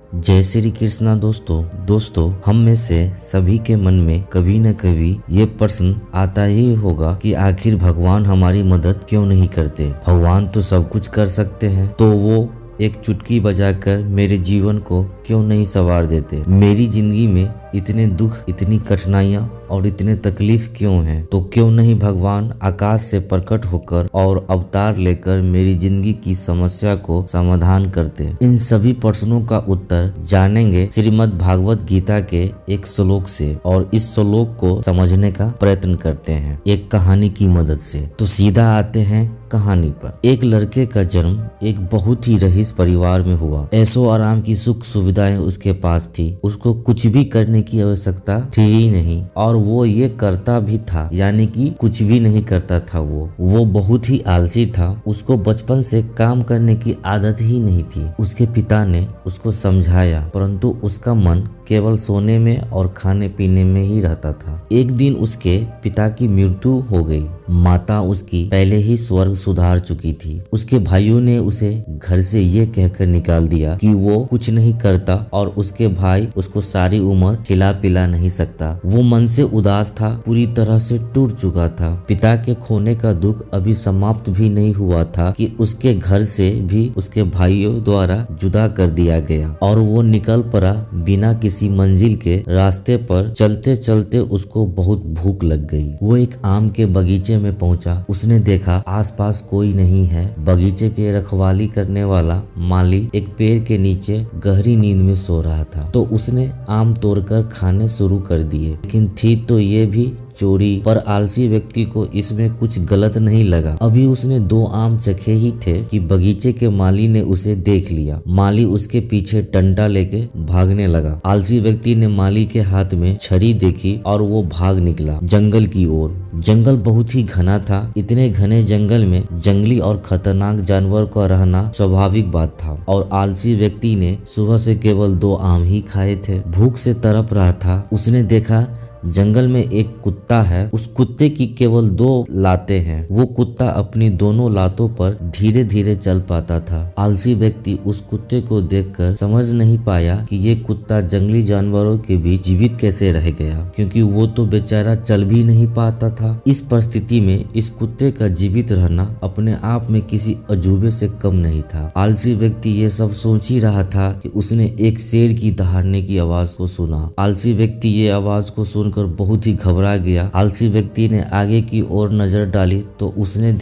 जय श्री कृष्णा दोस्तों हम में से सभी के मन में कभी न कभी ये प्रश्न आता ही होगा कि आखिर भगवान हमारी मदद क्यों नहीं करते। भगवान तो सब कुछ कर सकते हैं, तो वो एक चुटकी बजाकर मेरे जीवन को क्यों नहीं संवार देते। मेरी जिंदगी में इतने दुख, इतनी कठिनाइयाँ और इतने तकलीफ क्यों हैं, तो क्यों नहीं भगवान आकाश से प्रकट होकर और अवतार लेकर मेरी जिंदगी की समस्या को समाधान करते। इन सभी प्रश्नों का उत्तर जानेंगे श्रीमद् भागवत गीता के एक श्लोक से, और इस श्लोक को समझने का प्रयत्न करते हैं एक कहानी की मदद से। तो सीधा आते हैं कहानी पर। एक लड़के का जन्म एक बहुत ही रईस परिवार में हुआ। ऐशो आराम की सुख सुविधाएं उसके पास थी, उसको कुछ भी करने की आवश्यकता थी ही नहीं, और वो ये करता भी था, यानी कि कुछ भी नहीं करता था। वो बहुत ही आलसी था। उसको बचपन से काम करने की आदत ही नहीं थी। उसके पिता ने उसको समझाया, परंतु उसका मन केवल सोने में और खाने पीने में ही रहता था। एक दिन उसके पिता की मृत्यु हो गई। माता उसकी पहले ही स्वर्ग सुधार चुकी थी। उसके भाइयों ने उसे घर से ये कहकर निकाल दिया कि वो कुछ नहीं करता और उसके भाई उसको सारी उम्र खिला पिला नहीं सकता। वो मन से उदास था, पूरी तरह से टूट चुका था। पिता के खोने का दुख अभी समाप्त भी नहीं हुआ था कि उसके घर से भी उसके भाइयों द्वारा जुदा कर दिया गया, और वो निकल पड़ा बिना किसी मंजिल के। रास्ते पर चलते चलते उसको बहुत भूख लग गई। वो एक आम के बगीचे में पहुंचा। उसने देखा आसपास कोई नहीं है। बगीचे के रखवाली करने वाला माली एक पेड़ के नीचे गहरी नींद में सो रहा था। तो उसने आम तोड़कर खाने शुरू कर दिए, लेकिन थी तो ये भी चोरी। पर आलसी व्यक्ति को इसमें कुछ गलत नहीं लगा। अभी उसने 2 आम चखे ही थे कि बगीचे के माली ने उसे देख लिया। माली उसके पीछे डंडा लेके भागने लगा। आलसी व्यक्ति ने माली के हाथ में छड़ी देखी और वो भाग निकला जंगल की ओर। जंगल बहुत ही घना था। इतने घने जंगल में जंगली और खतरनाक जानवर का रहना स्वाभाविक बात था, और आलसी व्यक्ति ने सुबह से केवल 2 आम ही खाए थे। भूख से तड़प रहा था। उसने देखा जंगल में एक कुत्ता है। उस कुत्ते की केवल 2 लातें हैं। वो कुत्ता अपनी दोनों लातों पर धीरे धीरे चल पाता था। आलसी व्यक्ति उस कुत्ते को देखकर समझ नहीं पाया कि ये कुत्ता जंगली जानवरों के बीच जीवित कैसे रह गया, क्योंकि वो तो बेचारा चल भी नहीं पाता था। इस परिस्थिति में इस कुत्ते का जीवित रहना अपने आप में किसी अजूबे से कम नहीं था। आलसी व्यक्ति ये सब सोच ही रहा था कि उसने एक शेर की दहाड़ने की आवाज को सुना। आलसी व्यक्ति ये आवाज को सुनकर बहुत ही घबरा गया। आलसी व्यक्ति ने आगे की ओर नजर डाली तो उसने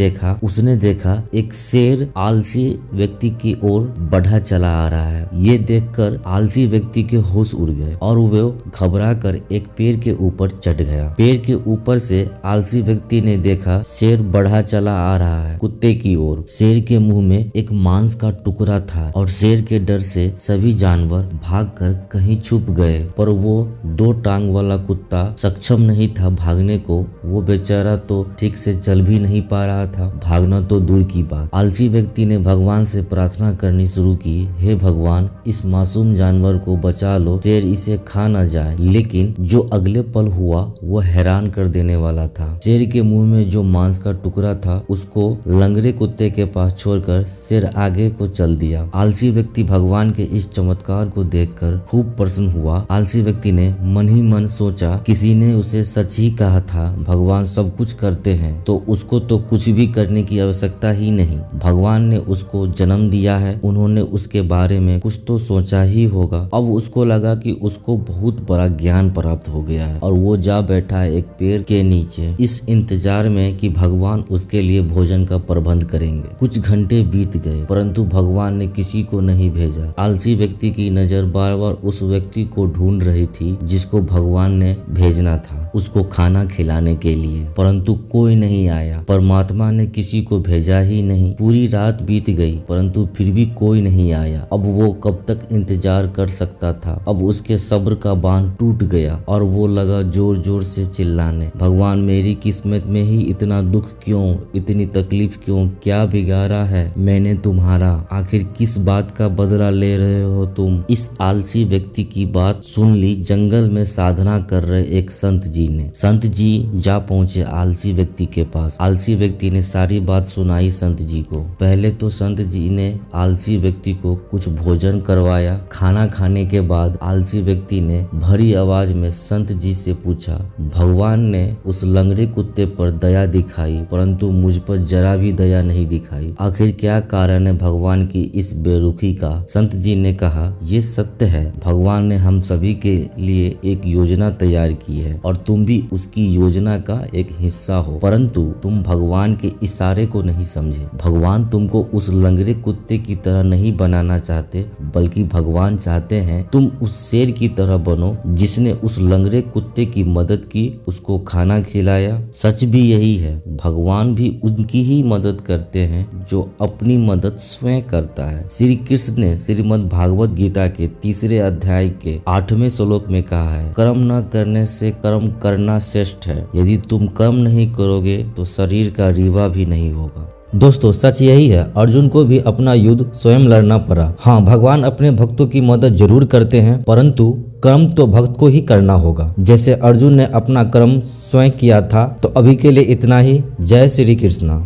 देखा एक शेर आलसी व्यक्ति की ओर बढ़ा चला आ रहा है। ये देखकर आलसी व्यक्ति के होश उड़ गए और वो घबरा कर एक पेड़ के ऊपर चढ़ गया। पेड़ के ऊपर से आलसी व्यक्ति ने देखा शेर बढ़ा चला आ रहा है कुत्ते की ओर। शेर के मुंह में एक मांस का टुकड़ा था, और शेर के डर से सभी जानवर भागकर कहीं छुप गए। पर वो 2 टांग वाला कुत्ता सक्षम नहीं था भागने को। वो बेचारा तो ठीक से चल भी नहीं पा रहा था, भागना तो दूर की बात। आलसी व्यक्ति ने भगवान से प्रार्थना करनी शुरू की, हे भगवान, इस मासूम जानवर को बचा लो, शेर इसे खा न जाए। लेकिन जो अगले पल हुआ वो हैरान कर देने वाला था। शेर के मुंह में जो मांस का टुकड़ा था उसको लंगड़े कुत्ते के पास छोड़कर शेर आगे को चल दिया। आलसी व्यक्ति भगवान के इस चमत्कार को देखकर खूब प्रसन्न हुआ। आलसी व्यक्ति ने मन ही मन सोचा, किसी ने उसे सच ही कहा था, भगवान सब कुछ करते हैं तो उसको तो कुछ भी करने की आवश्यकता ही नहीं। भगवान ने उसको जन्म दिया है, उन्होंने उसके बारे में कुछ तो सोचा ही होगा। अब उसको लगा कि उसको बहुत बड़ा ज्ञान प्राप्त हो गया है, और वो जा बैठा है एक पेड़ के नीचे इस इंतजार में कि भगवान उसके लिए भोजन का प्रबंध करेंगे। कुछ घंटे बीत गए, परंतु भगवान ने किसी को नहीं भेजा। आलसी व्यक्ति की नजर बार बार उस व्यक्ति को ढूंढ रही थी जिसको भगवान ने भेजना था उसको खाना खिलाने के लिए, परंतु कोई नहीं आया। परमात्मा ने किसी को भेजा ही नहीं। पूरी रात बीत गई, परंतु फिर भी कोई नहीं आया। अब वो कब तक इंतजार कर सकता था। अब उसके सब्र का बांध टूट गया और वो लगा जोर जोर से चिल्लाने, भगवान, मेरी किस्मत में ही इतना दुख क्यों, इतनी तकलीफ क्यों, क्या बिगाड़ा है मैंने तुम्हारा, आखिर किस बात का बदला ले रहे हो तुम। इस आलसी व्यक्ति की बात सुन ली जंगल में साधना कर रहे एक संत जी ने। संत जी जा पहुंचे आलसी व्यक्ति के पास। आलसी व्यक्ति ने सारी बात सुनाई संत जी को। पहले तो संत जी ने आलसी व्यक्ति को कुछ भोजन करवाया। खाना खाने के बाद आलसी व्यक्ति ने भरी आवाज में संत जी से पूछा, भगवान ने उस लंगड़े कुत्ते पर दया दिखाई परंतु मुझ पर जरा भी दया नहीं दिखाई, आखिर क्या कारण है भगवान की इस बेरुखी का। संत जी ने कहा, ये सत्य है, भगवान ने हम सभी के लिए एक योजना तैयार की है और तुम भी उसकी योजना का एक हिस्सा हो, परंतु तुम भगवान के इशारे को नहीं समझे। भगवान तुमको उस लंगड़े कुत्ते की तरह नहीं बनाना चाहते, बल्कि भगवान चाहते हैं तुम उस शेर की तरह बनो जिसने उस लंगड़े कुत्ते की मदद की, उसको खाना खिलाया। सच भी यही है, भगवान भी उनकी ही मदद करते हैं जो अपनी मदद स्वयं करता है। श्री कृष्ण ने श्रीमद् भागवत गीता के 3 अध्याय के 8वें श्लोक में कहा है, कर्म न करने से कर्म करना श्रेष्ठ है। यदि तुम कर्म नहीं करोगे तो शरीर का रीवा भी नहीं होगा। दोस्तों सच यही है, अर्जुन को भी अपना युद्ध स्वयं लड़ना पड़ा। हाँ, भगवान अपने भक्तों की मदद जरूर करते हैं, परंतु कर्म तो भक्त को ही करना होगा। जैसे अर्जुन ने अपना कर्म स्वयं किया था। तो अभी के लिए इतना ही। जय श्री कृष्णा।